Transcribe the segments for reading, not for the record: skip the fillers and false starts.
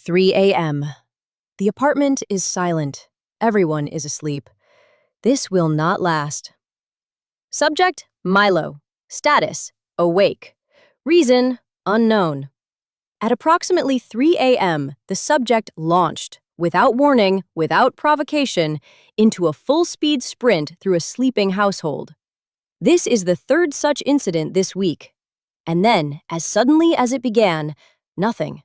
3 a.m. The apartment is silent. Everyone is asleep. This will not last. Subject, Milo. Status, awake. Reason, unknown. At approximately 3 a.m., the subject launched, without warning, without provocation, into a full-speed sprint through a sleeping household. This is the third such incident this week. And then, as suddenly as it began, nothing.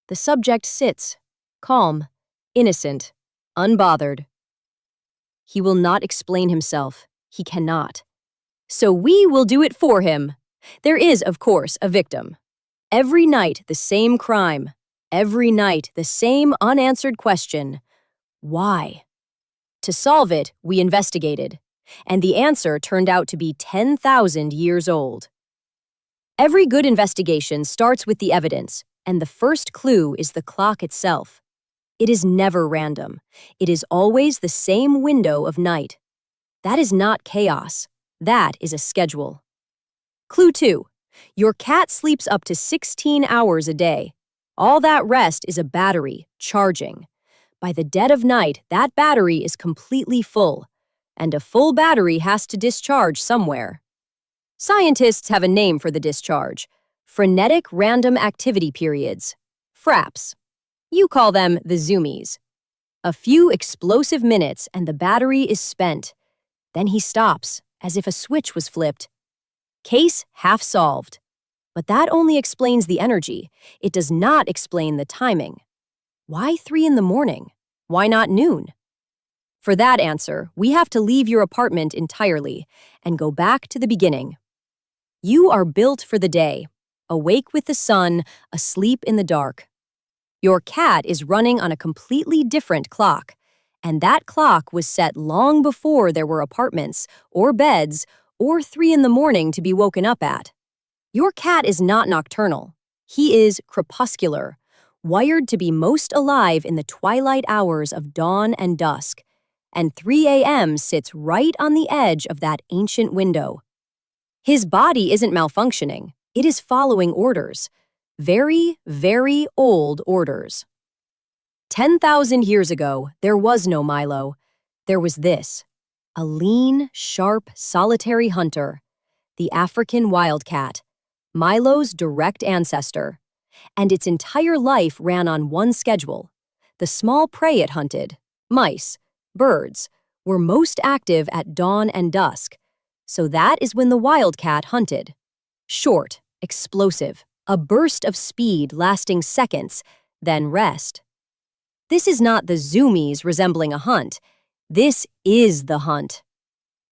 The subject sits, calm, innocent, unbothered. He will not explain himself. He cannot. So we will do it for him. There is, of course, a victim. Every night, the same crime. Every night, the same unanswered question. Why? To solve it, we investigated. And the answer turned out to be 10,000 years old. Every good investigation starts with the evidence, and the first clue is the clock itself. It is never random. It is always the same window of night. That is not chaos. That is a schedule. Clue 2. Your cat sleeps up to 16 hours a day. All that rest is a battery, charging. By the dead of night, that battery is completely full, and a full battery has to discharge somewhere. Scientists have a name for the discharge: frenetic random activity periods, FRAPs. You call them the zoomies. A few explosive minutes and the battery is spent. Then he stops, as if a switch was flipped. Case half solved. But that only explains the energy. It does not explain the timing. Why 3 in the morning? Why not noon? For that answer, we have to leave your apartment entirely and go back to the beginning. You are built for the day, awake with the sun, asleep in the dark. Your cat is running on a completely different clock, and that clock was set long before there were apartments, or beds, or 3 in the morning to be woken up at. Your cat is not nocturnal. He is crepuscular, wired to be most alive in the twilight hours of dawn and dusk, and 3 a.m. sits right on the edge of that ancient window. His body isn't malfunctioning. It is following orders. Very, very old orders. 10,000 years ago, there was no Milo. There was this: a lean, sharp, solitary hunter, the African wildcat, Milo's direct ancestor. And its entire life ran on one schedule. The small prey it hunted, mice, birds, were most active at dawn and dusk. So that is when the wildcat hunted. Short, explosive, a burst of speed lasting seconds, then rest. This is not the zoomies resembling a hunt. This is the hunt.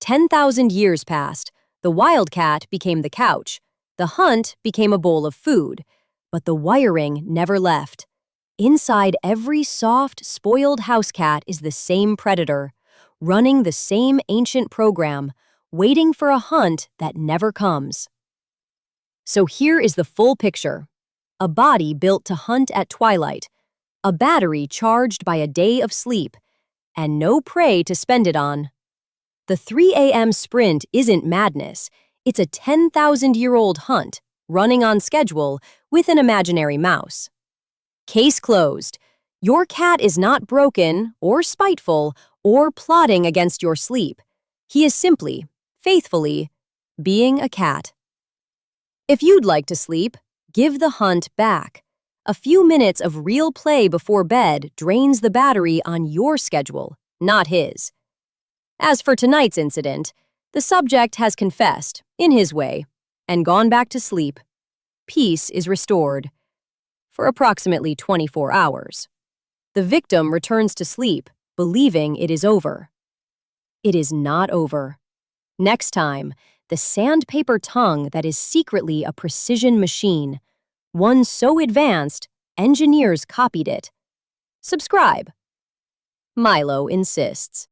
10,000 years passed. The wildcat became the couch. The hunt became a bowl of food. But the wiring never left. Inside every soft, spoiled house cat is the same predator, running the same ancient program, waiting for a hunt that never comes. So here is the full picture. A body built to hunt at twilight, a battery charged by a day of sleep, and no prey to spend it on. The 3 a.m. sprint isn't madness. It's a 10,000-year-old hunt, running on schedule with an imaginary mouse. Case closed. Your cat is not broken or spiteful or plotting against your sleep. He is simply, faithfully, being a cat. If you'd like to sleep, give the hunt back. A few minutes of real play before bed drains the battery on your schedule, not his. As for tonight's incident, the subject has confessed, in his way, and gone back to sleep. Peace is restored. For approximately 24 hours. The victim returns to sleep, believing it is over. It is not over. Next time, the sandpaper tongue that is secretly a precision machine, one so advanced, engineers copied it. Subscribe. Milo insists.